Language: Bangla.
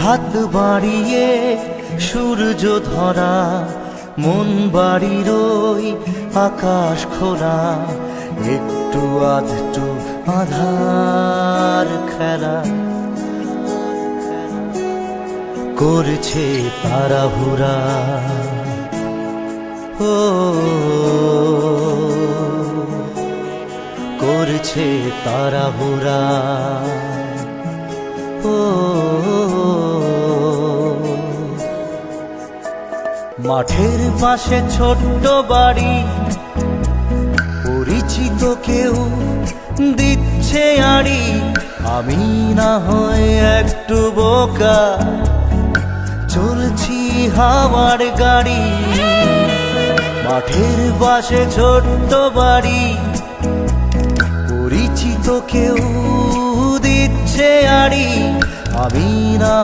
হাত বাড়িয়ে সূর্য ধরা, মন বাড়ির ওই আকাশ খোলা, একটু আধটু আধার খেলা করছে তাড়াহুড়া। ও করছে তাড়াহুড়া। ও মাঠের পাশে ছোট্ট বাড়ি, পরিচিত কেউ দিচ্ছে আড়ি, আমি না হয় একটু বোকা, চলছি হাওয়ার গাড়ি। মাঠের পাশে ছোট্ট বাড়ি, পরিচিত কেউ দিচ্ছে আড়ি, আমি না